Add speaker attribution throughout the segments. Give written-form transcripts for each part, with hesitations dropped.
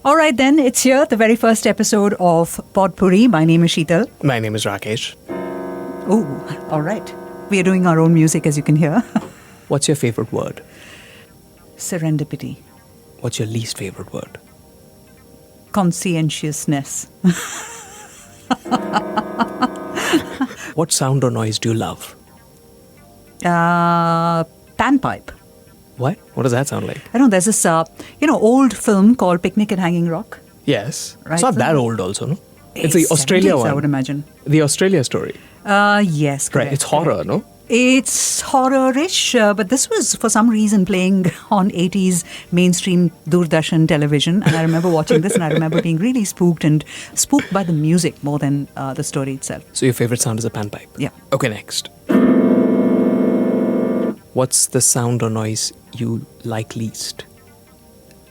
Speaker 1: All right, then, it's here, the very first episode of Pod Pourri. My name is Seetal.
Speaker 2: My name is Rakesh.
Speaker 1: Oh, all right. We are doing our own music, as you can hear.
Speaker 2: What's your favorite word?
Speaker 1: Serendipity.
Speaker 2: What's your least favorite word?
Speaker 1: Conscientiousness.
Speaker 2: What sound or noise do you love?
Speaker 1: Panpipe.
Speaker 2: What? What does that sound like?
Speaker 1: I know there's this, old film called Picnic at Hanging Rock.
Speaker 2: Yes.
Speaker 1: Right,
Speaker 2: It's not
Speaker 1: so-
Speaker 2: that old also, no? It's
Speaker 1: It's
Speaker 2: the Australia
Speaker 1: 70s,
Speaker 2: one.
Speaker 1: I would imagine.
Speaker 2: The Australia story.
Speaker 1: Yes, correct.
Speaker 2: Right. It's horror, no?
Speaker 1: It's horror-ish, but this was, for some reason, playing on 80s mainstream Doordarshan television. And I remember watching this, and I remember being really spooked by the music more than the story itself.
Speaker 2: So your favorite sound is a panpipe?
Speaker 1: Yeah.
Speaker 2: Okay, next. What's the sound or noise you like least?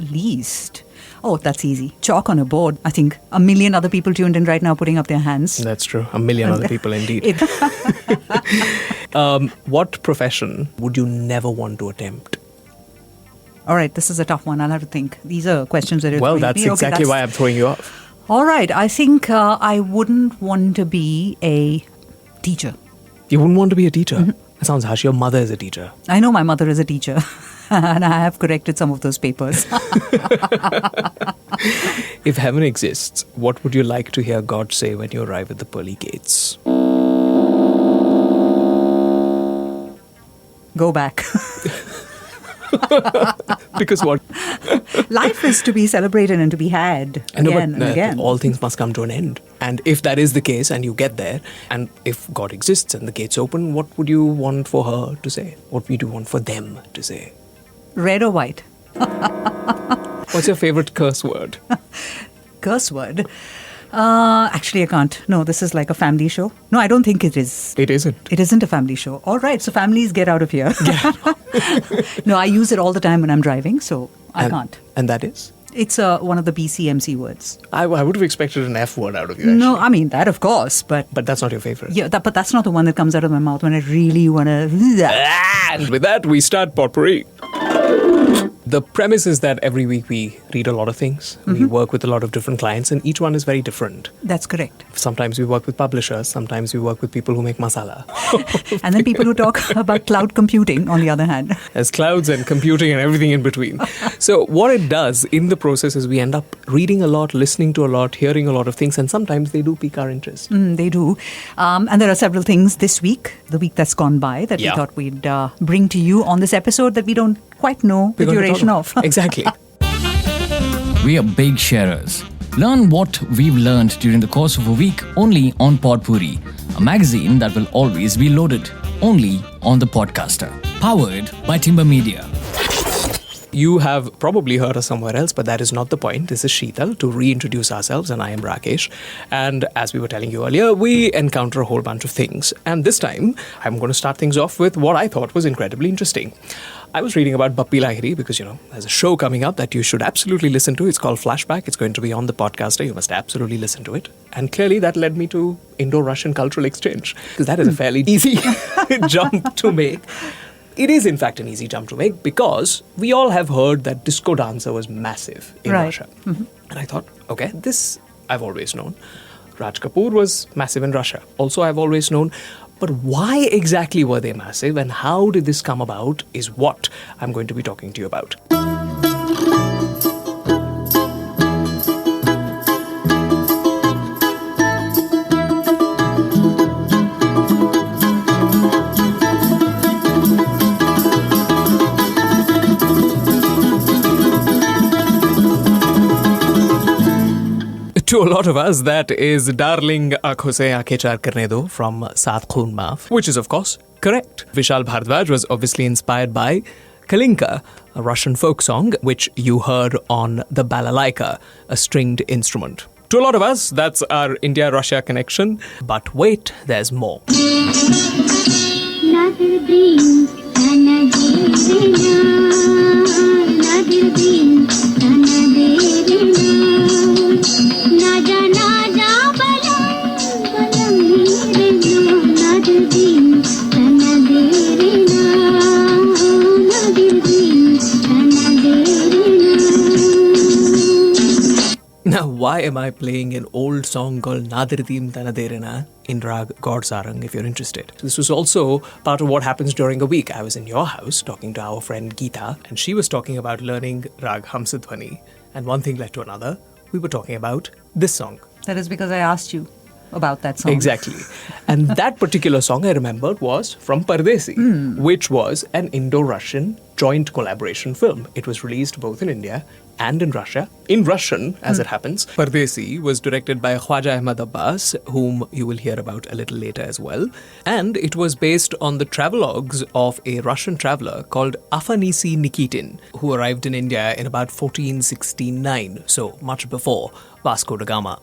Speaker 1: Least? Oh, that's easy. Chalk on a board. I think a million other people tuned in right now putting up their hands.
Speaker 2: That's true. A million other people indeed. What profession would you never want to attempt?
Speaker 1: All right, this is a tough one. I'll have to think. These are questions that you're
Speaker 2: Well,
Speaker 1: throwing
Speaker 2: that's
Speaker 1: me. Okay,
Speaker 2: exactly why I'm throwing you off.
Speaker 1: All right, I think I wouldn't want to be a teacher.
Speaker 2: You wouldn't want to be a teacher? That sounds harsh. Your mother is a teacher.
Speaker 1: I know my mother is a teacher, and I have corrected some of those papers.
Speaker 2: If heaven exists, what would you like to hear God say when you arrive at the pearly gates?
Speaker 1: Go back.
Speaker 2: Because what?
Speaker 1: Life is to be celebrated and to be had again and again.
Speaker 2: All things must come to an end. And if that is the case and you get there, and if God exists and the gates open, what would you want for her to say? What would you want for them to say?
Speaker 1: Red or white?
Speaker 2: What's your favorite curse word?
Speaker 1: Curse word? Actually, I can't. No, this is like a family show. No, I don't think it is.
Speaker 2: It isn't.
Speaker 1: It isn't a family show. All right, so families, get out of here. No, I use it all the time when I'm driving, so I can't.
Speaker 2: And that is?
Speaker 1: It's one of the BCMC words.
Speaker 2: I would have expected an F word out of you,
Speaker 1: No,
Speaker 2: actually.
Speaker 1: I mean, that of course, but
Speaker 2: But that's not your favorite.
Speaker 1: yeah, but that's not the one that comes out of my mouth when I really want to.
Speaker 2: And with that, we start Pod Pourri. The premise is that every week we read a lot of things. We work with a lot of different clients, and each one is very different.
Speaker 1: That's correct.
Speaker 2: Sometimes we work with publishers, sometimes we work with people who make masala.
Speaker 1: And then people who talk about cloud computing, on the other hand.
Speaker 2: There's clouds and computing and everything in between. So what it does in the process is we end up reading a lot, listening to a lot, hearing a lot of things, and sometimes they do pique our interest.
Speaker 1: They do. And there are several things this week, the week that's gone by, that we
Speaker 2: Yeah.
Speaker 1: thought we'd bring to you on this episode that we don't quite know the
Speaker 2: We're gonna
Speaker 1: duration
Speaker 2: talk
Speaker 1: of.
Speaker 2: Exactly.
Speaker 3: We are big sharers. Learn what we've learned during the course of a week only on Pod Pourri, a magazine that will always be loaded, only on the Podcaster. Powered by Timber Media.
Speaker 2: You have probably heard us somewhere else, but that is not the point. This is Seetal to reintroduce ourselves, and I am Rakesh. And as we were telling you earlier, we encounter a whole bunch of things. And this time, I'm going to start things off with what I thought was incredibly interesting. I was reading about Bappi Lahiri because, there's a show coming up that you should absolutely listen to. It's called Flashback. It's going to be on the Podcaster. You must absolutely listen to it. And clearly that led me to Indo-Russian cultural exchange, because that is a fairly easy jump to make. It is, in fact, an easy jump to make because we all have heard that Disco Dancer was massive in
Speaker 1: Right.
Speaker 2: Russia. And I thought, okay, this I've always known. Raj Kapoor was massive in Russia. Also, I've always known. But why exactly were they massive and how did this come about is what I'm going to be talking to you about. To a lot of us, that is Darling Aankhon Se Aankhein Char Karne Do from Saat Khoon Maaf, which is of course correct. Vishal Bhardwaj was obviously inspired by Kalinka, a Russian folk song, which you heard on the balalaika, a stringed instrument. To a lot of us, that's our India-Russia connection. But wait, there's more. why am I playing an old song called Nadiritim Tanaderina in Rag Godsarang if you're interested. This was also part of what happens during a week. I was in your house talking to our friend Geeta, and she was talking about learning Rag Hamsadhwani. And one thing led to another. We were talking about this song.
Speaker 1: That is because I asked you about that song.
Speaker 2: Exactly. And that particular song I remembered was from Pardesi, which was an Indo-Russian joint collaboration film. It was released both in India and in Russia. In Russian, as it happens. Pardesi was directed by Khwaja Ahmad Abbas, whom you will hear about a little later as well. And it was based on the travelogues of a Russian traveler called Afanisi Nikitin, who arrived in India in about 1469, so much before Vasco da Gama.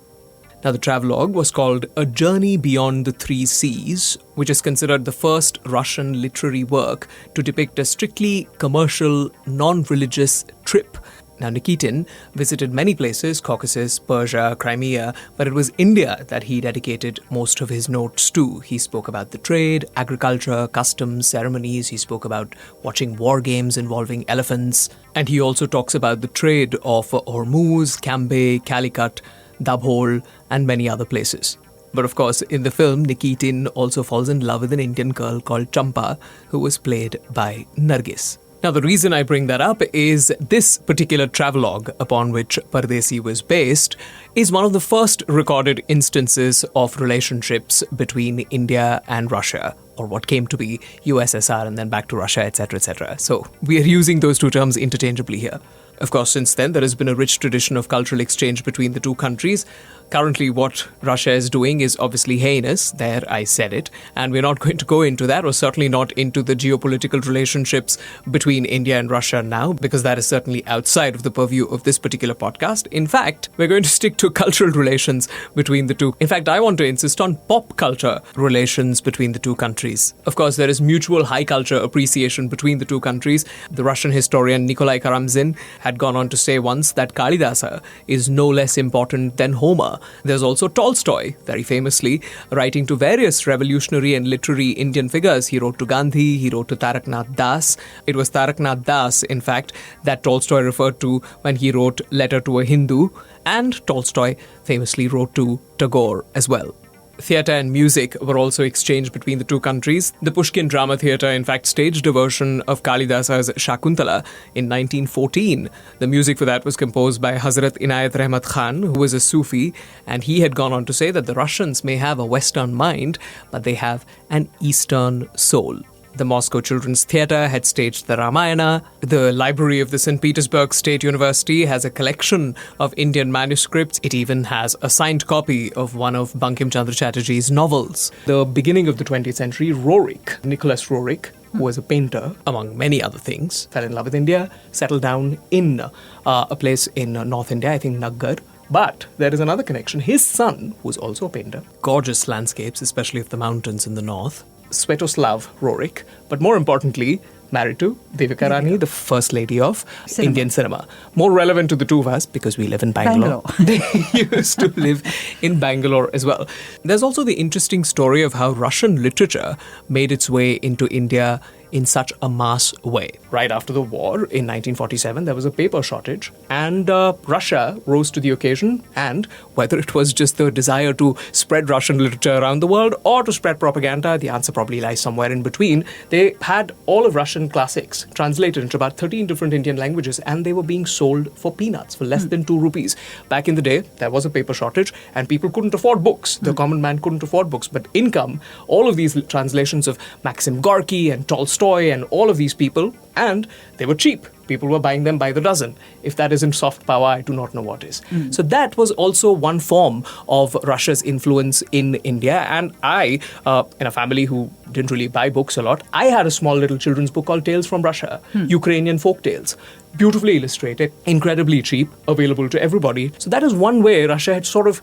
Speaker 2: Now, the travelogue was called A Journey Beyond the Three Seas, which is considered the first Russian literary work to depict a strictly commercial, non-religious trip. Now, Nikitin visited many places, Caucasus, Persia, Crimea, but it was India that he dedicated most of his notes to. He spoke about the trade, agriculture, customs, ceremonies. He spoke about watching war games involving elephants. And he also talks about the trade of Hormuz, Cambay, Calicut, Dabhol, and many other places. But of course, in the film, Nikitin also falls in love with an Indian girl called Champa, who was played by Nargis. Now, the reason I bring that up is this particular travelogue upon which Pardesi was based is one of the first recorded instances of relationships between India and Russia, or what came to be USSR and then back to Russia, etc., etc. So we are using those two terms interchangeably here. Of course, since then, there has been a rich tradition of cultural exchange between the two countries. Currently, what Russia is doing is obviously heinous. There, I said it. And we're not going to go into that, or certainly not into the geopolitical relationships between India and Russia now, because that is certainly outside of the purview of this particular podcast. In fact, we're going to stick to cultural relations between the two. In fact, I want to insist on pop culture relations between the two countries. Of course, there is mutual high culture appreciation between the two countries. The Russian historian Nikolai Karamzin had gone on to say once that Kalidasa is no less important than Homer. There's also Tolstoy, very famously, writing to various revolutionary and literary Indian figures. He wrote to Gandhi, he wrote to Taraknath Das. It was Taraknath Das, in fact, that Tolstoy referred to when he wrote Letter to a Hindu, and Tolstoy famously wrote to Tagore as well. Theatre and music were also exchanged between the two countries. The Pushkin Drama Theatre, in fact, staged a version of Kalidasa's Shakuntala in 1914. The music for that was composed by Hazrat Inayat Rahmat Khan, who was a Sufi, and he had gone on to say that the Russians may have a Western mind, but they have an Eastern soul. The Moscow Children's Theatre had staged the Ramayana. The library of the St. Petersburg State University has a collection of Indian manuscripts. It even has a signed copy of one of Bankim Chandra Chatterjee's novels. The beginning of the 20th century, Roerich, Nicholas Roerich, who was a painter, among many other things, fell in love with India, settled down in a place in North India, I think Naggar. But there is another connection. His son, who was also a painter, gorgeous landscapes, especially of the mountains in the north, Svetoslav Roerich, but more importantly, married to Devika Rani, the first lady of Indian cinema. More relevant to the two of us because we live in Bangalore. They used to live in Bangalore as well. There's also the interesting story of how Russian literature made its way into India in such a mass way. Right after the war, in 1947, there was a paper shortage, and Russia rose to the occasion, and whether it was just the desire to spread Russian literature around the world or to spread propaganda, the answer probably lies somewhere in between. They had all of Russian classics translated into about 13 different Indian languages, and they were being sold for peanuts, for less than 2 rupees. Back in the day, there was a paper shortage, and people couldn't afford books. The common man couldn't afford books, but in come all of these translations of Maxim Gorky and Tolstoy and all of these people, and they were cheap. People were buying them by the dozen. If that isn't soft power, I do not know what is. So that was also one form of Russia's influence in India. And I, in a family who didn't really buy books a lot, I had a small little children's book called Tales from Russia, Ukrainian folk tales. Beautifully illustrated, incredibly cheap, available to everybody. So that is one way Russia had sort of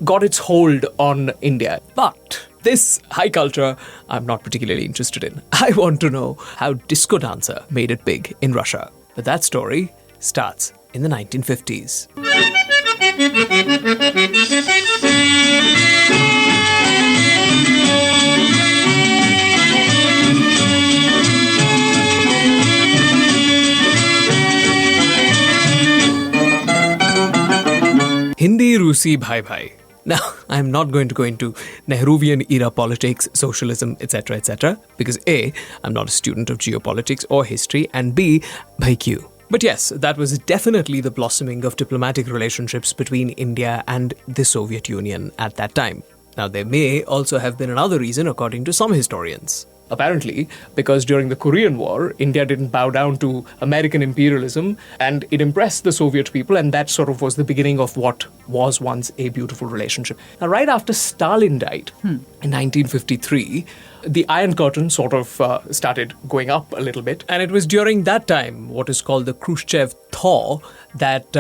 Speaker 2: got its hold on India. But this high culture, I'm not particularly interested in. I want to know how Disco Dancer made it big in Russia. But that story starts in the 1950s. Rusi Rusi Bhai Bhai. Now, I'm not going to go into Nehruvian era politics, socialism, etc., etc., because A, I'm not a student of geopolitics or history, and B, bhai kyun? But yes, that was definitely the blossoming of diplomatic relationships between India and the Soviet Union at that time. Now, there may also have been another reason, according to some historians. Apparently, because during the Korean War, India didn't bow down to American imperialism and it impressed the Soviet people, and that sort of was the beginning of what was once a beautiful relationship. Now, right after Stalin died in 1953, the Iron Curtain sort of started going up a little bit, and it was during that time, what is called the Khrushchev thaw, that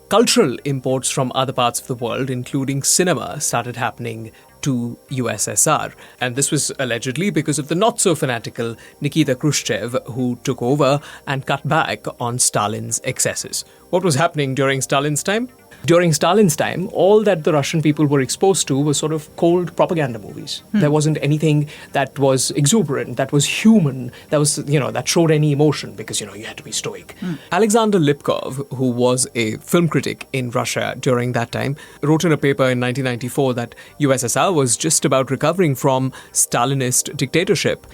Speaker 2: cultural imports from other parts of the world, including cinema, started happening to USSR. And this was allegedly because of the not-so-fanatical Nikita Khrushchev, who took over and cut back on Stalin's excesses. What was happening during Stalin's time? During Stalin's time, all that the Russian people were exposed to was sort of cold propaganda movies. There wasn't anything that was exuberant, that was human, that was, that showed any emotion because, you had to be stoic. Alexander Lipkov, who was a film critic in Russia during that time, wrote in a paper in 1994 that USSR was just about recovering from Stalinist dictatorship.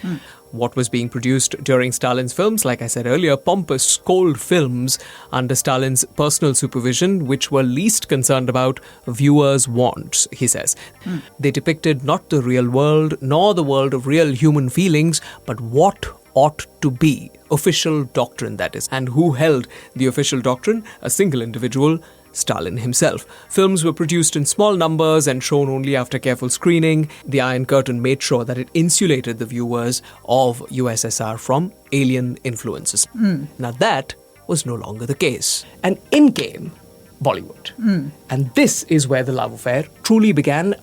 Speaker 2: What was being produced during Stalin's films, like I said earlier, pompous, cold films under Stalin's personal supervision, which were least concerned about viewers' wants, he says. They depicted not the real world, nor the world of real human feelings, but what ought to be. Official doctrine, that is. And who held the official doctrine? A single individual, Stalin himself. Films were produced in small numbers and shown only after careful screening. The Iron Curtain made sure that it insulated the viewers of USSR from alien influences. Now that was no longer the case. And in came Bollywood. And this is where the love affair truly began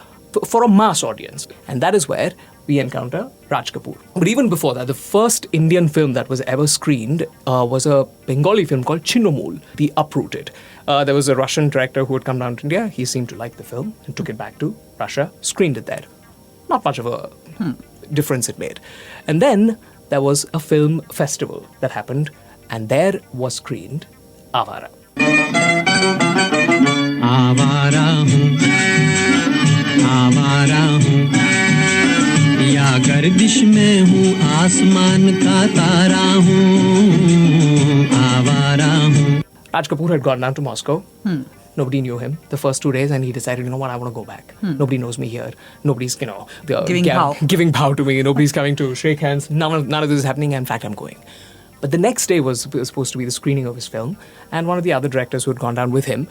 Speaker 2: for a mass audience. And that is where we encounter Raj Kapoor. But even before that, the first Indian film that was ever screened was a Bengali film called Chinnamul, The Uprooted. There was a Russian director who had come down to India. He seemed to like the film and took it back to Russia, screened it there. Not much of a difference it made. And then there was a film festival that happened, and there was screened Awaara.
Speaker 4: आवारा हूँ या गर्दिश में हूँ आसमान का तारा हूँ आवारा हूँ.
Speaker 2: Raj Kapoor had gone down to Moscow. Nobody knew him the first 2 days, and he decided, you know what, I want to go back. Nobody knows me here. Nobody's, giving bow to me. Nobody's coming to shake hands. None of this is happening. In fact, I'm going. But the next day was supposed to be the screening of his film, and one of the other directors who had gone down with him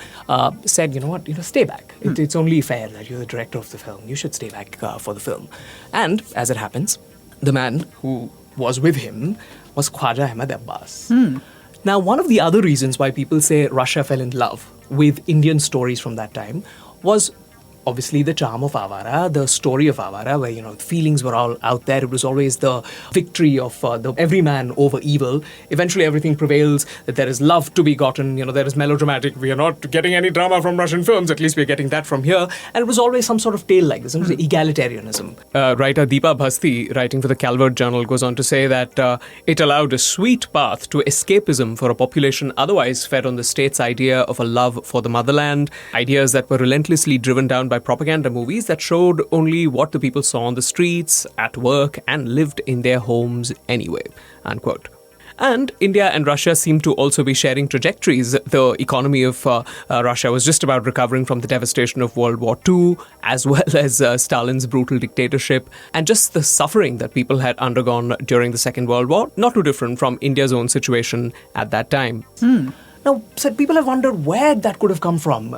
Speaker 2: said, you know what, stay back. It's only fair that you're the director of the film. You should stay back for the film. And, as it happens, the man who was with him was Khwaja Ahmad Abbas. Now, one of the other reasons why people say Russia fell in love with Indian stories from that time was obviously the charm of Awaara, the story of Awaara, where, feelings were all out there. It was always the victory of the everyman over evil. Eventually everything prevails, that there is love to be gotten, there is melodramatic. We are not getting any drama from Russian films, at least we are getting that from here. And it was always some sort of tale like this. It was egalitarianism. Writer Deepa Bhasti, writing for the Calvert Journal, goes on to say that it allowed a sweet path to escapism for a population otherwise fed on the state's idea of a love for the motherland, ideas that were relentlessly driven down by propaganda movies that showed only what the people saw on the streets, at work, and lived in their homes anyway, unquote. And India and Russia seemed to also be sharing trajectories. The economy of Russia was just about recovering from the devastation of World War II, as well as Stalin's brutal dictatorship, and just the suffering that people had undergone during the Second World War, not too different from India's own situation at that time. Now, people have wondered where that could have come from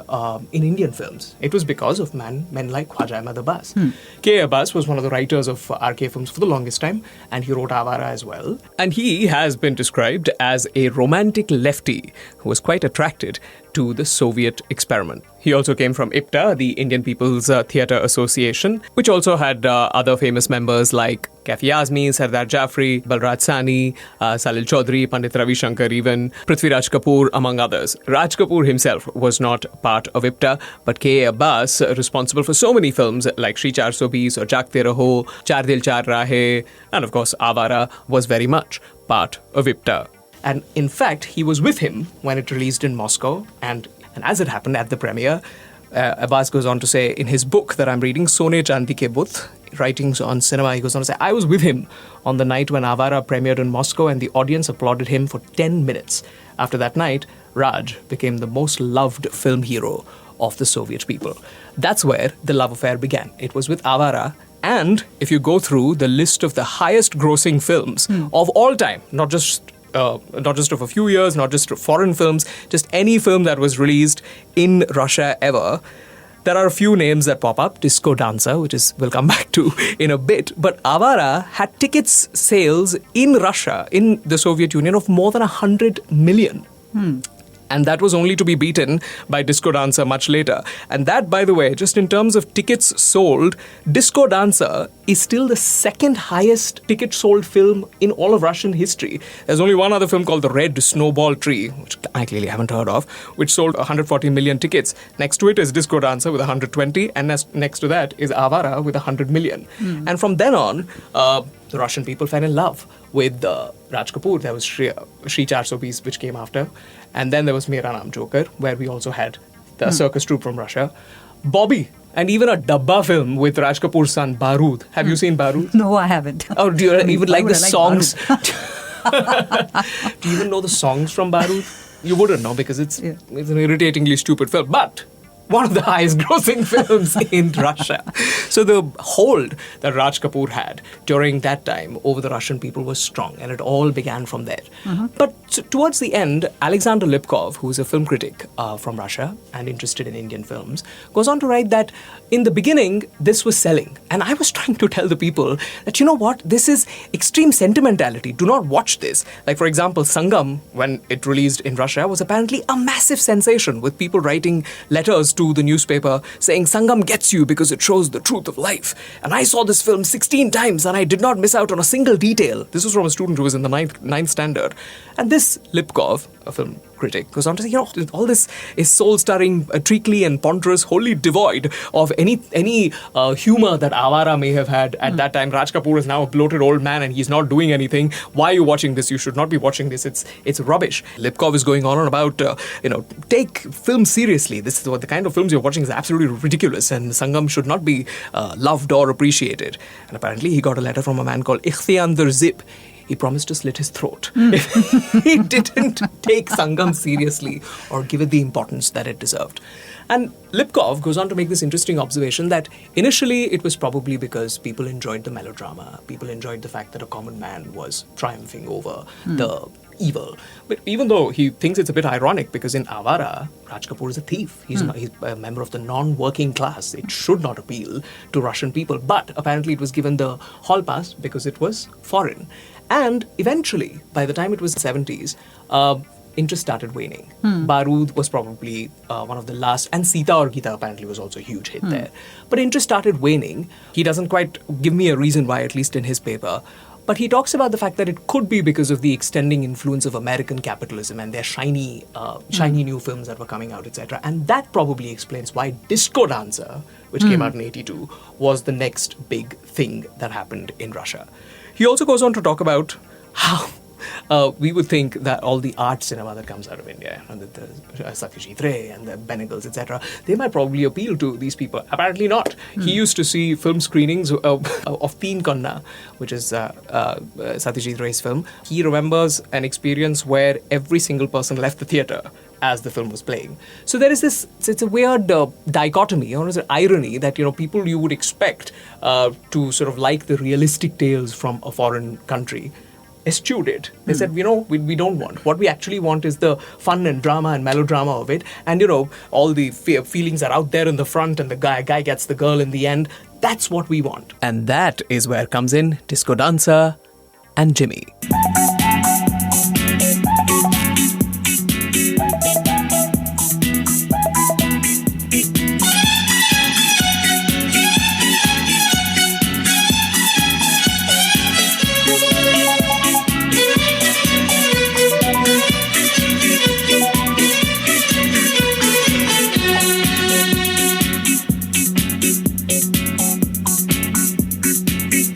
Speaker 2: in Indian films. It was because of men like Khwaja Ahmad Abbas. K. Abbas was one of the writers of RK films for the longest time, and he wrote Awaara as well. And he has been described as a romantic lefty who was quite attracted to the Soviet experiment. He also came from IPTA, the Indian People's Theatre Association, which also had other famous members like Kafi Azmi, Sardar Jafri, Balraj Sani, Salil Chaudhary, Pandit Ravi Shankar even, Prithviraj Kapoor, among others. Raj Kapoor himself was not part of IPTA, but K. Abbas, responsible for so many films like Shri 420 or Jaagte Raho, Char Dil Char Rahe, and of course Awaara, was very much part of IPTA. And in fact, he was with him when it released in Moscow, and as it happened at the premiere, Abbas goes on to say in his book that I'm reading, Sone Chandi Ke Buth, Writings on Cinema, he goes on to say, I was with him on the night when Awaara premiered in Moscow and the audience applauded him for 10 minutes. After that night, Raj became the most loved film hero of the Soviet people. That's where the love affair began. It was with Awaara. And if you go through the list of the highest grossing films of all time, not just of a few years, not just foreign films, just any film that was released in Russia ever, there are a few names that pop up. Disco Dancer, which is we'll come back to in a bit. But Awaara had tickets sales in Russia, in the Soviet Union, of more than 100 million. And that was only to be beaten by Disco Dancer much later. And that, by the way, just in terms of tickets sold, Disco Dancer is still the second highest ticket sold film in all of Russian history. There's only one other film called The Red Snowball Tree, which I clearly haven't heard of, which sold 140 million tickets. Next to it is Disco Dancer with 120, and next to that is Awaara with 100 million. And from then on, the Russian people fell in love with Raj Kapoor. There was Shri 420, which came after. And then there was Mera Naam Joker, where we also had the circus troupe from Russia. Bobby, and even a Dabba film with Raj Kapoor's son, Barood. Have you seen Barood?
Speaker 1: No, I haven't.
Speaker 2: Oh, do you even like the
Speaker 1: I like
Speaker 2: songs? Do you even know the songs from Barood? You wouldn't know because it's an irritatingly stupid film. But one of the highest grossing films in Russia. So the hold that Raj Kapoor had during that time over the Russian people was strong, and it all began from there. But towards the end, Alexander Lipkov, who's a film critic from Russia and interested in Indian films, goes on to write that in the beginning, this was selling. And I was trying to tell the people that, you know what, this is extreme sentimentality. Do not watch this. Like, for example, Sangam, when it released in Russia, was apparently a massive sensation, with people writing letters to the newspaper saying Sangam gets you because it shows the truth of life. And I saw this film 16 times and I did not miss out on a single detail. This was from a student who was in the ninth standard. And this Lipkov, a film critic, goes on to say, all this is soul-stirring, treacly and ponderous, wholly devoid of any humor that Awaara may have had at that time. Raj Kapoor is now a bloated old man and he's not doing anything. Why are you watching this? You should not be watching this. It's rubbish. Lipkov is going on about, take film seriously. This is what the kind of films you're watching is absolutely ridiculous, and Sangam should not be loved or appreciated. And apparently he got a letter from a man called Ichthyandar Zip. He promised to slit his throat if he didn't take Sangam seriously or give it the importance that it deserved. And Lipkov goes on to make this interesting observation that initially it was probably because people enjoyed the melodrama. People enjoyed the fact that a common man was triumphing over the evil. But even though he thinks it's a bit ironic, because in Awaara, Raj Kapoor is a thief. He's a member of the non-working class. It should not appeal to Russian people. But apparently it was given the hall pass because it was foreign. And eventually, by the time it was the 70s, interest started waning. Barood was probably one of the last, and Sita or Gita apparently was also a huge hit there. But interest started waning. He doesn't quite give me a reason why, at least in his paper. But he talks about the fact that it could be because of the extending influence of American capitalism and their shiny new films that were coming out, etc. And that probably explains why Disco Dancer, which came out in 82, was the next big thing that happened in Russia. He also goes on to talk about how we would think that all the art cinema that comes out of India, and the Satyajit Ray and the Benegals, etc., they might probably appeal to these people. Apparently not. He used to see film screenings of Teen Kanna, which is Satyajit Ray's film. He remembers an experience where every single person left the theatre as the film was playing. So there is this, it's a weird dichotomy, or is it irony, that, people you would expect to sort of like the realistic tales from a foreign country eschewed it. They said, we don't want. What we actually want is the fun and drama and melodrama of it. And, all the feelings are out there in the front and the guy gets the girl in the end. That's what we want. And that is where comes in Disco Dancer and Jimmy.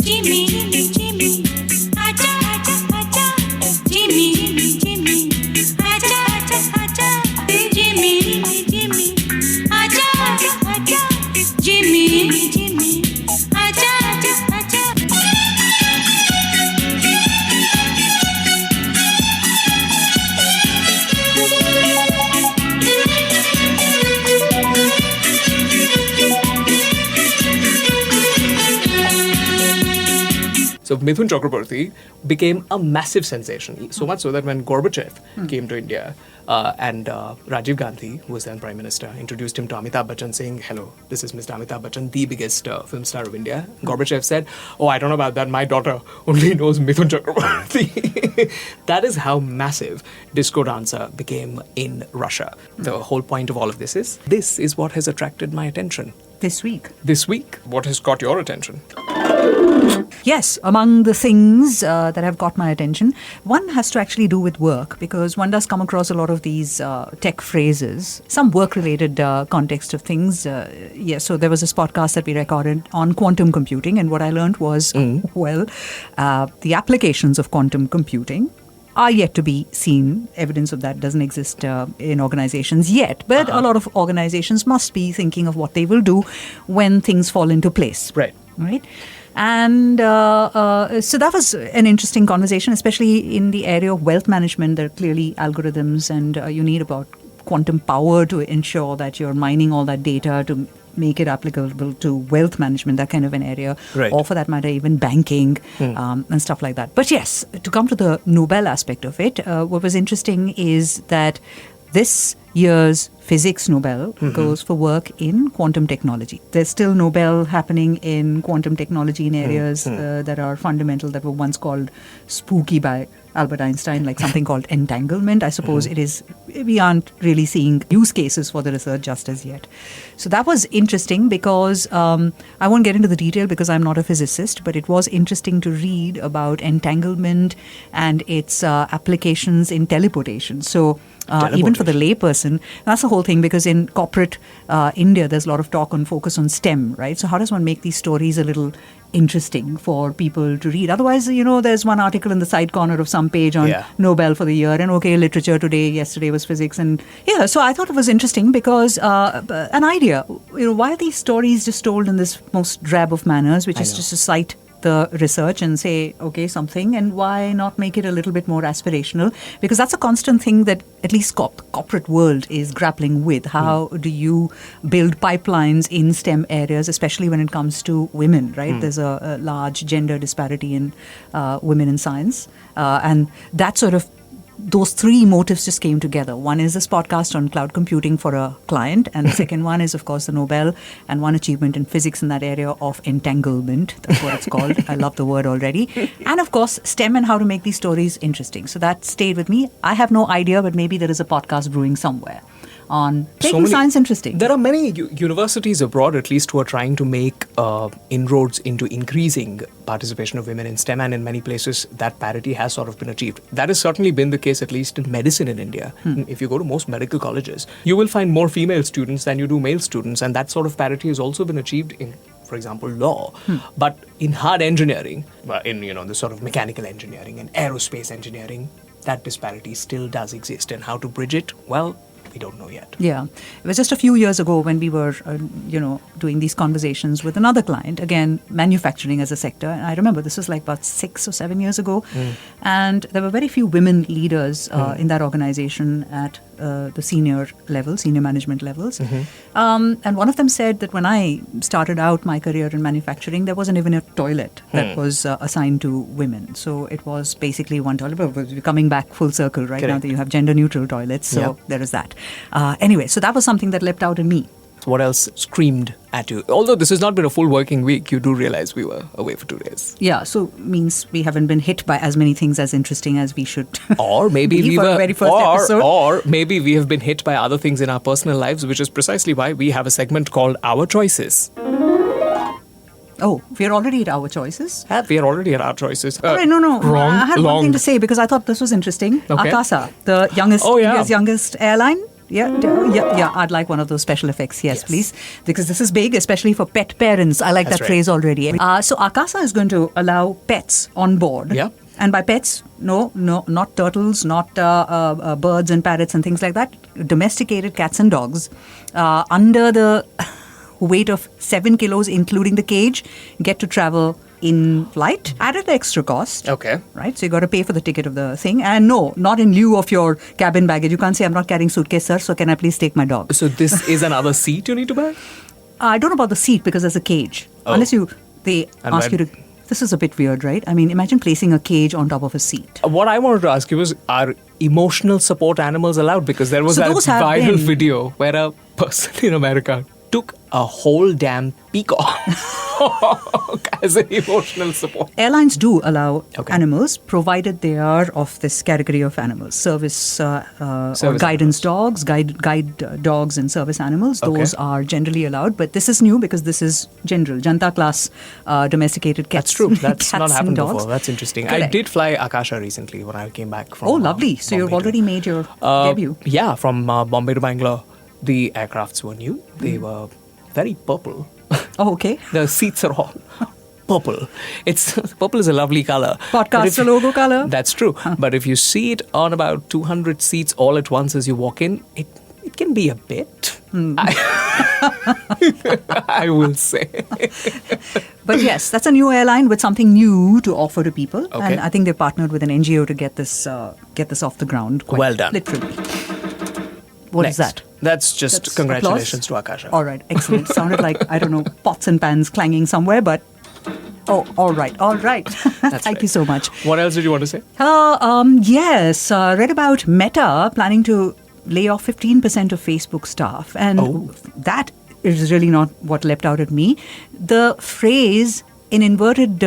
Speaker 5: Jimmy, Jimmy, aja, aja.
Speaker 2: So Mithun Chakraborty became a massive sensation. So much so that when Gorbachev came to India and Rajiv Gandhi, who was then Prime Minister, introduced him to Amitabh Bachchan saying, "Hello, this is Mr. Amitabh Bachchan, the biggest film star of India." Gorbachev said, "Oh, I don't know about that. My daughter only knows Mithun Chakraborty." That is how massive Disco Dancer became in Russia. The whole point of all of this is what has attracted my attention.
Speaker 1: This week.
Speaker 2: This week, what has caught your attention?
Speaker 1: Yes, among the things that have got my attention, one has to actually do with work, because one does come across a lot of these tech phrases, some work-related context of things. Yes, so there was this podcast that we recorded on quantum computing, and what I learned was, the applications of quantum computing are yet to be seen. Evidence of that doesn't exist in organizations yet. But a lot of organizations must be thinking of what they will do when things fall into place.
Speaker 2: Right.
Speaker 1: Right? And so that was an interesting conversation, especially in the area of wealth management. There are clearly algorithms, and you need about quantum power to ensure that you're mining all that data to make it applicable to wealth management, that kind of an area,
Speaker 2: right.
Speaker 1: or for that matter, even banking and stuff like that. But yes, to come to the Nobel aspect of it, what was interesting is that this year's physics Nobel goes for work in quantum technology. There's still Nobel happening in quantum technology in areas that are fundamental, that were once called spooky by Albert Einstein, like something called entanglement. I suppose it is, we aren't really seeing use cases for the research just as yet. So that was interesting because I won't get into the detail because I'm not a physicist, but it was interesting to read about entanglement and its applications in teleportation. So even for the layperson, that's the whole thing, because in corporate India, there's a lot of talk on focus on STEM, right? So how does one make these stories a little interesting for people to read? Otherwise, there's one article in the side corner of some page on Nobel for the year, and literature today, yesterday was physics. And so I thought it was interesting because an idea, why are these stories just told in this most drab of manners, which is just to cite the research and say, okay, something, and why not make it a little bit more aspirational? Because that's a constant thing that at least the corporate world is grappling with. How do you build pipelines in STEM areas, especially when it comes to women, right? There's a large gender disparity in women in science. And that sort of those three motives just came together. One is this podcast on cloud computing for a client, and the second one is, of course, the Nobel, and one achievement in physics in that area of entanglement. That's what it's called. I love the word already. And, of course, STEM and how to make these stories interesting. So that stayed with me. I have no idea, but maybe there is a podcast brewing somewhere on making science interesting.
Speaker 2: There are many universities abroad, at least, who are trying to make inroads into increasing participation of women in STEM, and in many places that parity has sort of been achieved. That has certainly been the case, at least in medicine in India. If you go to most medical colleges, you will find more female students than you do male students, and that sort of parity has also been achieved in, for example, law. But in hard engineering, in the sort of mechanical engineering and aerospace engineering, that disparity still does exist. And how to bridge it? Well, we don't know yet.
Speaker 1: Yeah. It was just a few years ago when we were, doing these conversations with another client, again, manufacturing as a sector. And I remember this was like about 6 or 7 years ago. And there were very few women leaders in that organization at the senior management levels. And one of them said that when I started out my career in manufacturing, there wasn't even a toilet that was assigned to women. So it was basically one toilet, but we're coming back full circle right now that you have gender neutral toilets. So there is that. Anyway, so that was something that leapt out in me.
Speaker 2: What else screamed at you? Although this has not been a full working week, you do realize we were away for 2 days.
Speaker 1: Yeah, so means we haven't been hit by as many things as interesting as we should.
Speaker 2: Or maybe we were,
Speaker 1: very first episode.
Speaker 2: Or maybe we have been hit by other things in our personal lives, which is precisely why we have a segment called Our Choices.
Speaker 1: Oh, we're already at our choices?
Speaker 2: We are already at our choices.
Speaker 1: Right, no.
Speaker 2: Wrong.
Speaker 1: I had one thing to say because I thought this was interesting.
Speaker 2: Okay.
Speaker 1: Akasa, the India's youngest airline. Yeah. I'd like one of those special effects. Yes, please. Because this is big, especially for pet parents. I like that phrase already. So Akasa is going to allow pets on board.
Speaker 2: Yeah.
Speaker 1: And by pets, no, not turtles, not birds and parrots and things like that. Domesticated cats and dogs under the weight of 7 kilos, including the cage, get to travel in flight at an extra cost.
Speaker 2: Okay.
Speaker 1: Right? So you got to pay for the ticket of the thing. And no, not in lieu of your cabin baggage. You can't say, I'm not carrying suitcase, sir, so can I please take my dog?
Speaker 2: So this is another seat you need to buy?
Speaker 1: I don't know about the seat because there's a cage. Unless they ask you to This is a bit weird, right? I mean, imagine placing a cage on top of a seat.
Speaker 2: What I wanted to ask you was, are emotional support animals allowed? Because there was
Speaker 1: So
Speaker 2: that
Speaker 1: those have
Speaker 2: viral
Speaker 1: been.
Speaker 2: video where a person in America took a whole damn peacock as an emotional support.
Speaker 1: Airlines do allow
Speaker 2: Okay.
Speaker 1: animals, provided they are of this category of animals, service or
Speaker 2: Service
Speaker 1: guidance dogs, guide dogs and service animals. Those
Speaker 2: Okay.
Speaker 1: are generally allowed, but this is new because this is general, Janta class domesticated cats.
Speaker 2: That's true. That's
Speaker 1: cats
Speaker 2: not
Speaker 1: and
Speaker 2: happened
Speaker 1: dogs.
Speaker 2: before. That's interesting. I
Speaker 1: Correct.
Speaker 2: did fly Akasa recently when I came back from
Speaker 1: Oh, lovely. So you've
Speaker 2: Bombay to-
Speaker 1: already made your debut.
Speaker 2: Yeah, from Bombay to Bangalore. The aircrafts were new. They were very purple.
Speaker 1: Oh, okay.
Speaker 2: The seats are all purple. Purple is a lovely color. But
Speaker 1: Podcast's
Speaker 2: if-
Speaker 1: a logo color.
Speaker 2: That's true. But if you see it on about 200 seats all at once as you walk in, it can be a bit. I will say.
Speaker 1: But yes, that's a new airline with something new to offer to people,
Speaker 2: Okay.
Speaker 1: and I think they partnered with an NGO to get this off the ground. Quite
Speaker 2: Well done.
Speaker 1: Literally. What is
Speaker 2: Next.
Speaker 1: that?
Speaker 2: That's just
Speaker 1: That's
Speaker 2: congratulations
Speaker 1: applause?
Speaker 2: to Akasha.
Speaker 1: All right, excellent. Sounded like, I don't know, pots and pans clanging somewhere, but all right.
Speaker 2: That's
Speaker 1: Thank
Speaker 2: right.
Speaker 1: you so much.
Speaker 2: What else did you want to say?
Speaker 1: Yes, read about Meta planning to lay off 15% of Facebook staff, and that is really not what leapt out at me. The phrase in inverted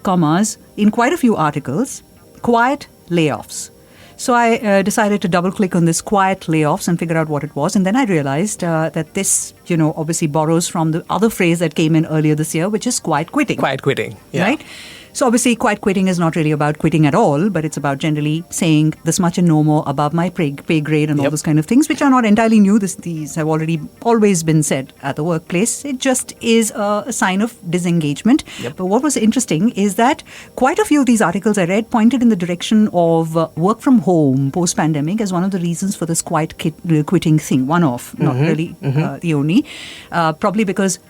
Speaker 1: commas in quite a few articles, quiet layoffs. So I decided to double click on this quiet layoffs and figure out what it was. And then I realized that this, obviously borrows from the other phrase that came in earlier this year, which is quiet quitting.
Speaker 2: Quiet quitting. Yeah.
Speaker 1: Right? So obviously quiet quitting is not really about quitting at all, but it's about generally saying this much and no more above my pay grade and all
Speaker 2: Yep.
Speaker 1: those kind of things, which are not entirely new. These have always been said at the workplace. It just is a sign of disengagement.
Speaker 2: Yep.
Speaker 1: But what was interesting is that quite a few of these articles I read pointed in the direction of work from home post-pandemic as one of the reasons for this quiet quitting thing. One of, not really the only. Probably because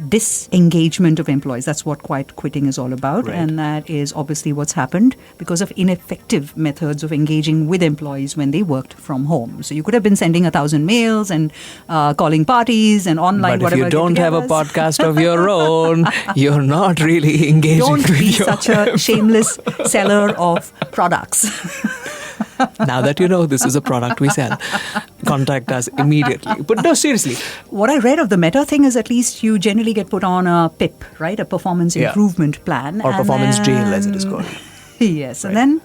Speaker 1: disengagement of employees. That's what quiet quitting is all about.
Speaker 2: Right.
Speaker 1: And that is obviously what's happened because of ineffective methods of engaging with employees when they worked from home. So you could have been sending 1,000 mails and calling parties and online,
Speaker 2: But if
Speaker 1: whatever.
Speaker 2: you don't have a
Speaker 1: get-togethers.
Speaker 2: podcast of your own, you're not really engaging
Speaker 1: Don't
Speaker 2: with
Speaker 1: be
Speaker 2: your
Speaker 1: such a shameless seller of products.
Speaker 2: Now that you know this is a product we sell, contact us immediately. But no, seriously.
Speaker 1: What I read of the Meta thing is at least you generally get put on a PIP, right? A performance
Speaker 2: Yeah.
Speaker 1: improvement plan.
Speaker 2: Or
Speaker 1: and
Speaker 2: performance jail, as it is
Speaker 1: then-
Speaker 2: called.
Speaker 1: Yes, and then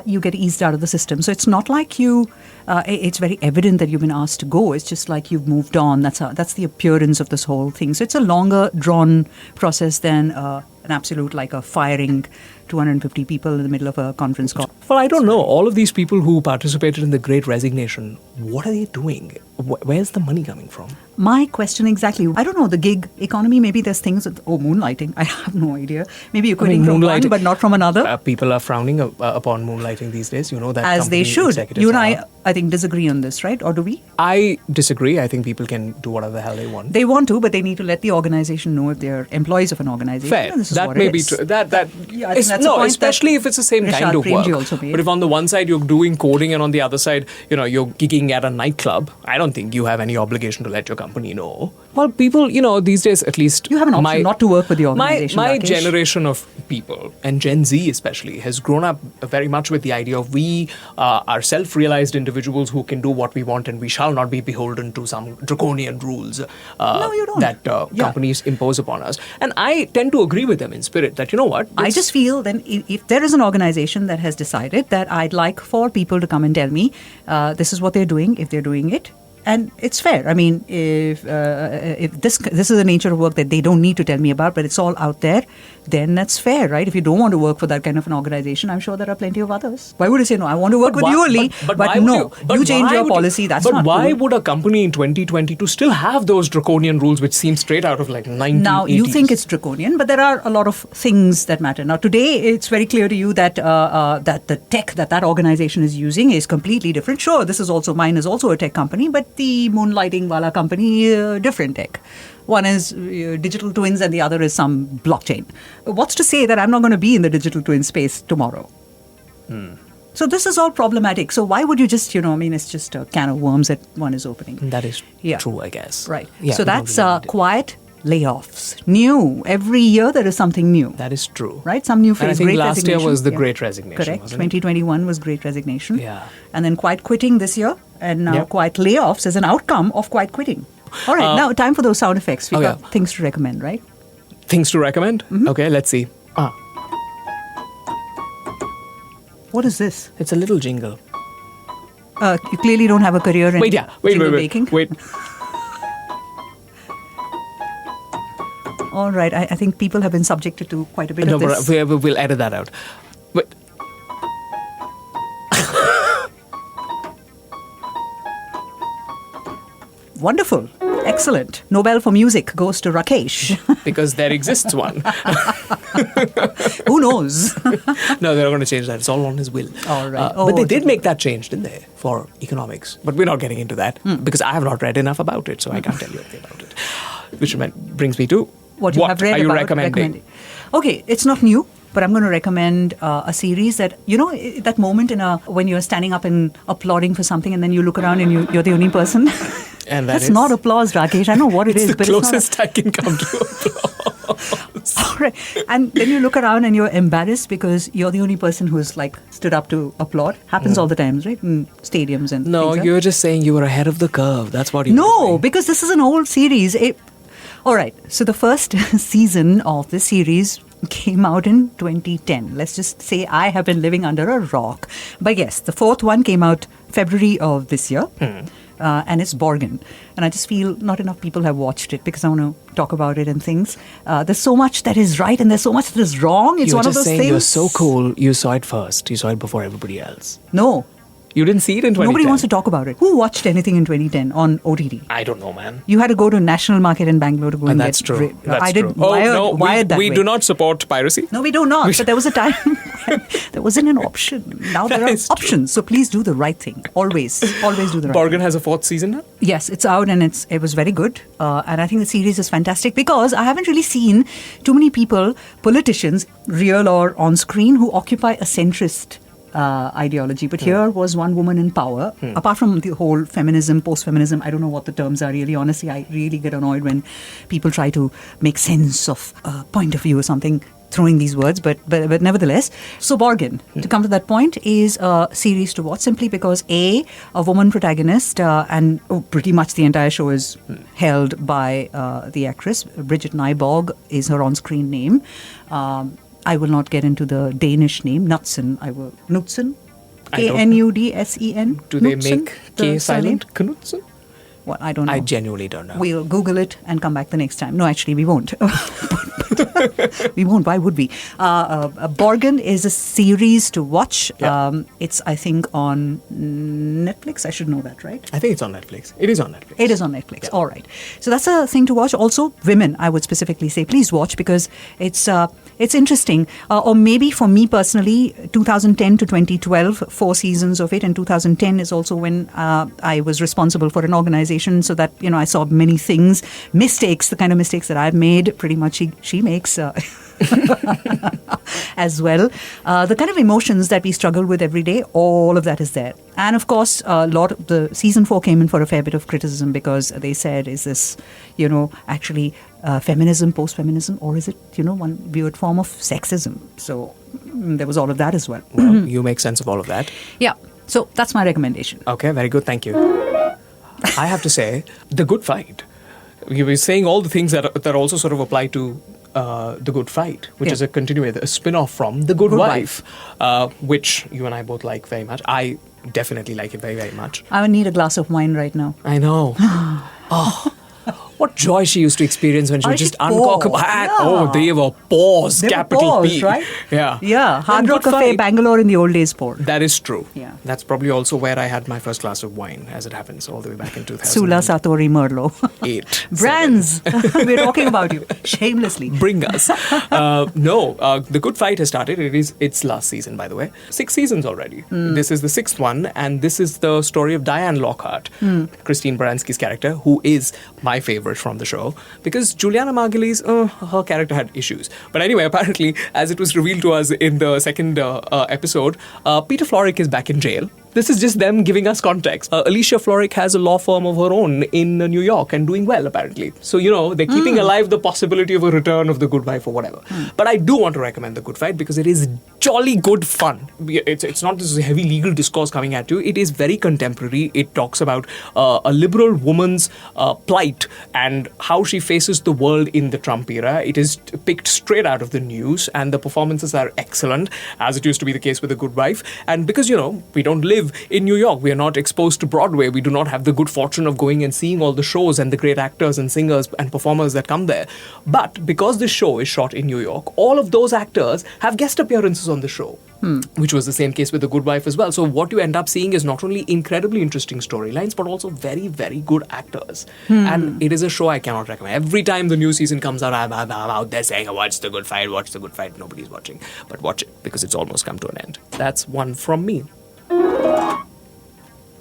Speaker 1: you get eased out of the system. So it's not like it's very evident that you've been asked to go. It's just like you've moved on. That's the appearance of this whole thing. So it's a longer drawn process than an absolute like a firing 250 people in the middle of a conference call.
Speaker 2: Well, I don't know. All of these people who participated in the Great Resignation, what are they doing? Where's the money coming from?
Speaker 1: My question exactly. I don't know, the gig economy, maybe there's things that, moonlighting. I have no idea. Maybe you're quitting from one
Speaker 2: moonlighting-
Speaker 1: but not from another.
Speaker 2: People are frowning upon moonlighting these days. You know that
Speaker 1: As they
Speaker 2: company
Speaker 1: should.
Speaker 2: executives
Speaker 1: You and
Speaker 2: are.
Speaker 1: I think, disagree on this, right? Or do we?
Speaker 2: I disagree. I think people can do whatever the hell they want.
Speaker 1: They want to, but they need to let the organization know if they're employees of an organization.
Speaker 2: Fair.
Speaker 1: And this is
Speaker 2: That
Speaker 1: what
Speaker 2: may
Speaker 1: it
Speaker 2: be
Speaker 1: is.
Speaker 2: true.
Speaker 1: Yeah, I think
Speaker 2: It's-
Speaker 1: that's a
Speaker 2: no,
Speaker 1: point
Speaker 2: especially
Speaker 1: that
Speaker 2: if it's the same
Speaker 1: Rishad
Speaker 2: kind of
Speaker 1: Premji
Speaker 2: work.
Speaker 1: also made.
Speaker 2: But if on the one side you're doing coding and on the other side, you're gigging at a nightclub, I don't think you have any obligation to let your company know. Well, people, these days at least,
Speaker 1: You have an option not to work with the organization,
Speaker 2: My
Speaker 1: Rakesh.
Speaker 2: generation of people, and Gen Z especially, has grown up very much with the idea of we are self-realized individuals who can do what we want, and we shall not be beholden to some draconian rules
Speaker 1: No, you don't.
Speaker 2: that
Speaker 1: Yeah.
Speaker 2: companies impose upon us. And I tend to agree with them in spirit that, you know what?
Speaker 1: I just feel then if there is an organization that has decided that I'd like for people to come and tell me this is what they're doing, if they're doing it, and it's fair. I mean, if this is the nature of work that they don't need to tell me about, but it's all out there, then that's fair, right? If you don't want to work for that kind of an organization, I'm sure there are plenty of others. Why would you say no? I want to work with you only, but
Speaker 2: why
Speaker 1: no,
Speaker 2: would
Speaker 1: you change
Speaker 2: why
Speaker 1: your
Speaker 2: would
Speaker 1: policy. That's
Speaker 2: but
Speaker 1: not
Speaker 2: why
Speaker 1: cool.
Speaker 2: would a company in 2022 still have those draconian rules which seem straight out of like 1980s?
Speaker 1: Now, you think it's draconian, but there are a lot of things that matter. Now, today, it's very clear to you that that the tech that organization is using is completely different. Sure, mine is also a tech company, but the moonlighting wala company, different tech. One is digital twins and the other is some blockchain. What's to say that I'm not going to be in the digital twin space tomorrow? So this is all problematic. So why would you just, it's just a can of worms that one is opening.
Speaker 2: That is
Speaker 1: Yeah.
Speaker 2: true, I guess.
Speaker 1: Right.
Speaker 2: Yeah,
Speaker 1: so
Speaker 2: we don't
Speaker 1: that's
Speaker 2: really need it.
Speaker 1: quiet layoffs. New. Every year there is something new.
Speaker 2: That is true.
Speaker 1: Right? Some new
Speaker 2: And I
Speaker 1: phrase.
Speaker 2: think
Speaker 1: Great
Speaker 2: last year
Speaker 1: resignation.
Speaker 2: was the
Speaker 1: Yeah.
Speaker 2: Great Resignation,
Speaker 1: Correct.
Speaker 2: wasn't it?
Speaker 1: 2021 was Great Resignation.
Speaker 2: Yeah.
Speaker 1: And then quiet quitting this year. And now
Speaker 2: Yep.
Speaker 1: quiet layoffs as an outcome of quiet quitting. All right. Now time for those sound effects. We've got things to recommend, right?
Speaker 2: Things to recommend? Okay, let's see.
Speaker 1: What is this?
Speaker 2: It's a little jingle.
Speaker 1: You clearly don't have a career in
Speaker 2: Wait,
Speaker 1: jingle baking.
Speaker 2: Wait.
Speaker 1: All right. I think people have been subjected to quite a bit
Speaker 2: No,
Speaker 1: of
Speaker 2: but
Speaker 1: this.
Speaker 2: we'll edit that out. Wait.
Speaker 1: Wonderful. Excellent. Nobel for music goes to Rakesh.
Speaker 2: Because there exists one.
Speaker 1: Who knows?
Speaker 2: No, they're not going to change that. It's all on his will.
Speaker 1: All right.
Speaker 2: But they
Speaker 1: Oh,
Speaker 2: did make that change, didn't they, for economics? But we're not getting into that because I have not read enough about it, so I can't tell you anything about it. Which brings me to
Speaker 1: What you have read
Speaker 2: are you
Speaker 1: about
Speaker 2: recommending?
Speaker 1: Okay, it's not new, but I'm going to recommend a series that, that moment when you're standing up and applauding for something and then you look around and you're the only person.
Speaker 2: And
Speaker 1: That's not applause, Rakesh. I know what it is,
Speaker 2: the
Speaker 1: but
Speaker 2: closest I can come to applause.
Speaker 1: it's not. All right. And then you look around and you're embarrassed because you're the only person who's stood up to applaud. Happens all the times, right? In stadiums and
Speaker 2: No,
Speaker 1: things, right?
Speaker 2: you're just saying you were ahead of the curve. That's what you
Speaker 1: No, because this is an old series. All right. So the first season of this series came out in 2010. Let's just say I have been living under a rock. But yes, the fourth one came out February of this year. And it's Borgen. And I just feel not enough people have watched it because I want to talk about it and things. There's so much that is right and there's so much that is wrong. It's
Speaker 2: You're
Speaker 1: one of
Speaker 2: just
Speaker 1: those
Speaker 2: saying
Speaker 1: things.
Speaker 2: you're so cool. You saw it first. You saw it before everybody else.
Speaker 1: No.
Speaker 2: You didn't see it in 2010?
Speaker 1: Nobody wants to talk about it. Who watched anything in 2010 on OTT?
Speaker 2: I don't know, man.
Speaker 1: You had to go to National Market in Bangalore to go and
Speaker 2: That's
Speaker 1: get
Speaker 2: true. That's
Speaker 1: I
Speaker 2: true.
Speaker 1: did wired that
Speaker 2: we
Speaker 1: way.
Speaker 2: do not support piracy.
Speaker 1: No, we do not. But there was a time when there wasn't an option. Now there
Speaker 2: That
Speaker 1: are
Speaker 2: is true.
Speaker 1: options. So please do the right thing. Always do the right
Speaker 2: Borgen
Speaker 1: thing.
Speaker 2: has a fourth season now?
Speaker 1: Yes, it's out and it was very good. And I think the series is fantastic because I haven't really seen too many people, politicians, real or on screen, who occupy a centrist ideology. But here was one woman in power. Apart from the whole feminism, post-feminism, I don't know what the terms are really. Honestly, I really get annoyed when people try to make sense of a point of view or something, throwing these words. But nevertheless, so Borgen, to come to that point, is a series to watch simply because a woman protagonist and pretty much the entire show is held by the actress. Bridget Nyborg is her on-screen name. I will not get into the Danish name. Knudsen. Knudsen? Knudsen?
Speaker 2: Do they
Speaker 1: Knudsen,
Speaker 2: make
Speaker 1: the
Speaker 2: K
Speaker 1: surname?
Speaker 2: silent? Knudsen?
Speaker 1: What? I don't know.
Speaker 2: I genuinely don't know.
Speaker 1: We'll Google it and come back the next time. No, actually, we won't. We won't. Why would we? Borgen is a series to watch.
Speaker 2: Yeah.
Speaker 1: It's, I think, on Netflix. I should know that, right?
Speaker 2: I think it's on Netflix. It is on Netflix.
Speaker 1: It is on Netflix.
Speaker 2: Yeah.
Speaker 1: All right. So that's a thing to watch. Also, women, I would specifically say, please watch because it's interesting. Or maybe for me personally, 2010 to 2012, 4 seasons of it. And 2010 is also when I was responsible for an organization. So that, I saw many things, mistakes, the kind of mistakes that I've made, pretty much she makes as well. The kind of emotions that we struggle with every day, all of that is there. And of course, a lot of the season 4 came in for a fair bit of criticism because they said, is this, actually feminism, post-feminism, or is it, one weird form of sexism? So there was all of that as well.
Speaker 2: Well, you make sense of all of that.
Speaker 1: Yeah. So that's my recommendation.
Speaker 2: Okay, very good. Thank you. I have to say, The Good Fight. You were saying all the things that also sort of apply to The Good Fight, which
Speaker 1: Yeah.
Speaker 2: is a spin-off from The Good
Speaker 1: Good
Speaker 2: Wife, which you and I both like very much. I definitely like it very, very much.
Speaker 1: I would need a glass of wine right now.
Speaker 2: I know. What joy she used to experience when she would just uncork her hat.
Speaker 1: Yeah.
Speaker 2: Oh, they were paws,
Speaker 1: They were
Speaker 2: capital
Speaker 1: paws,
Speaker 2: P.
Speaker 1: right?
Speaker 2: Yeah.
Speaker 1: Yeah. Hard
Speaker 2: And
Speaker 1: Rock
Speaker 2: Good
Speaker 1: Cafe,
Speaker 2: Fight.
Speaker 1: Bangalore in the old days poured.
Speaker 2: That is true.
Speaker 1: Yeah.
Speaker 2: That's probably also where I had my first glass of wine, as it happens, all the way back in 2008.
Speaker 1: Sula, Satori, Merlot. Brands. We're talking about you. Shamelessly.
Speaker 2: Bring us. The Good Fight has started. It's last season, by the way. 6 seasons already. This is the 6th one, and this is the story of Diane Lockhart, Christine Baranski's character, who is my favorite from the show, because Juliana Margulies, her character had issues. But anyway, apparently, as it was revealed to us in the second episode, Peter Florrick is back in jail This is just them giving us context. Alicia Florrick has a law firm of her own in New York and doing well, apparently. So, they're keeping alive the possibility of a return of The Good Wife or whatever. But I do want to recommend The Good Fight because it is jolly good fun. It's not this heavy legal discourse coming at you. It is very contemporary. It talks about a liberal woman's plight and how she faces the world in the Trump era. It is picked straight out of the news, and the performances are excellent, as it used to be the case with The Good Wife. And because, we don't live in New York, we are not exposed to Broadway, we do not have the good fortune of going and seeing all the shows and the great actors and singers and performers that come there. But because this show is shot in New York, all of those actors have guest appearances on the show. Which was the same case with The Good Wife as well. So what you end up seeing is not only incredibly interesting storylines, but also very, very good actors. And it is a show I cannot recommend. Every time the new season comes out, I'm out there saying, watch The Good Fight, watch The Good Fight. Nobody's watching. But watch it, because it's almost come to an end. That's one from me.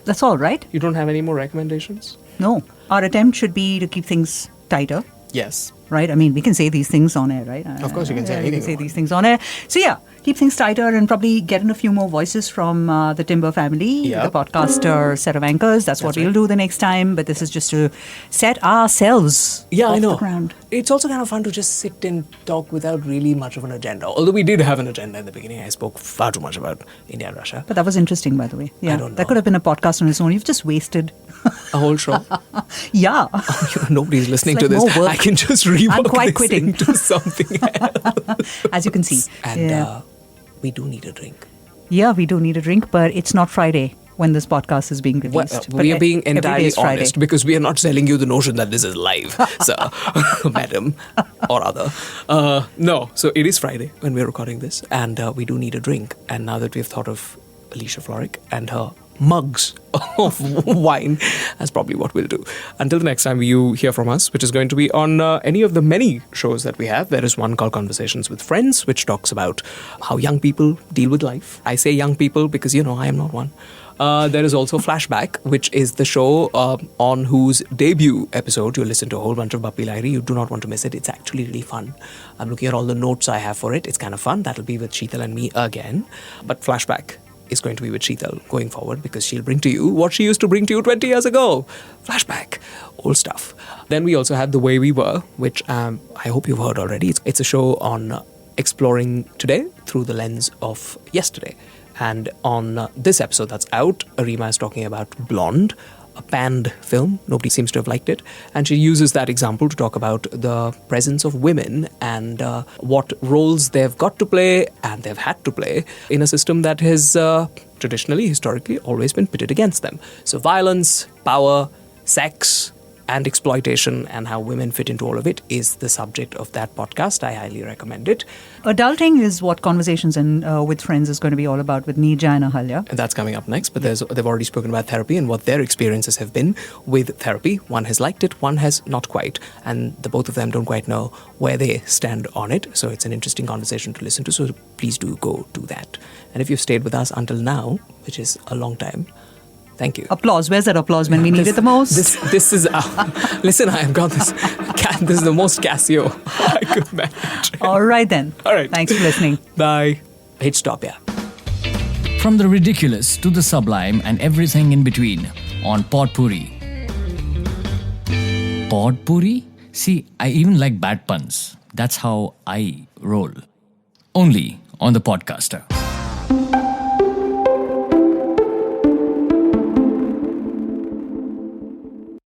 Speaker 1: That's all, right?
Speaker 2: You don't have any more recommendations?
Speaker 1: No. Our attempt should be to keep things tighter.
Speaker 2: Yes.
Speaker 1: Right? I mean, we can say these things on air, right?
Speaker 2: Of course, you can say anything.
Speaker 1: We can say these things on air. So, yeah, keep things tighter and probably get in a few more voices from the Timber family, the podcaster set of anchors. That's what we'll do the next time. But this is just to set ourselves off the ground.
Speaker 2: It's also kind of fun to just sit and talk without really much of an agenda. Although we did have an agenda in the beginning. I spoke far too much about India and Russia.
Speaker 1: But that was interesting, by the way. Yeah,
Speaker 2: I don't know.
Speaker 1: That could have been a podcast on its own. You've just wasted
Speaker 2: a whole show.
Speaker 1: Yeah.
Speaker 2: Nobody's listening
Speaker 1: It's
Speaker 2: to
Speaker 1: like
Speaker 2: this.
Speaker 1: more work.
Speaker 2: I can just rework
Speaker 1: I'm quite
Speaker 2: this
Speaker 1: quitting.
Speaker 2: into something else.
Speaker 1: As you can see.
Speaker 2: And we do need a drink.
Speaker 1: Yeah, we do need a drink, but it's not Friday when this podcast is being released. But
Speaker 2: we are being
Speaker 1: every day
Speaker 2: entirely
Speaker 1: is Friday.
Speaker 2: honest because we are not selling you the notion that this is live, sir, madam, or other. No, so it is Friday when we're recording this, and we do need a drink. And now that we've thought of Alicia Florrick and her mugs of wine, that's probably what we'll do. Until the next time you hear from us, which is going to be on any of the many shows that we have. There is one called Conversations with Friends, which talks about how young people deal with life. I say young people because, I am not one. There is also Flashback, which is the show on whose debut episode you'll listen to a whole bunch of Bappi Lahiri. You do not want to miss it. It's actually really fun. I'm looking at all the notes I have for it. It's kind of fun. That'll be with Seetal and me again. But Flashback is going to be with Seetal going forward because she'll bring to you what she used to bring to you 20 years ago. Flashback. Old stuff. Then we also have The Way We Were, which I hope you've heard already. It's a show on exploring today through the lens of yesterday. And on this episode that's out, Arima is talking about Blonde, a panned film. Nobody seems to have liked it. And she uses that example to talk about the presence of women and what roles they've got to play and they've had to play in a system that has traditionally, historically, always been pitted against them. So violence, power, sex, and exploitation and how women fit into all of it is the subject of that podcast. I highly recommend it.
Speaker 1: Adulting is what Conversations with Friends is going to be all about with Neeja and Ahalya.
Speaker 2: And that's coming up next, but they've already spoken about therapy and what their experiences have been with therapy. One has liked it, one has not quite, and the both of them don't quite know where they stand on it. So it's an interesting conversation to listen to, so please do go do that. And if you've stayed with us until now, which is a long time, thank you.
Speaker 1: Applause. Where's that applause when we need it the most?
Speaker 2: This is... listen, I have got this. This is the most Casio I could manage.
Speaker 1: All right then.
Speaker 2: All right.
Speaker 1: Thanks for listening.
Speaker 2: Bye. Hit stop, yeah.
Speaker 3: From the ridiculous to the sublime and everything in between on Pod Pourri. Pod Pourri? See, I even like bad puns. That's how I roll. Only on the Podcaster.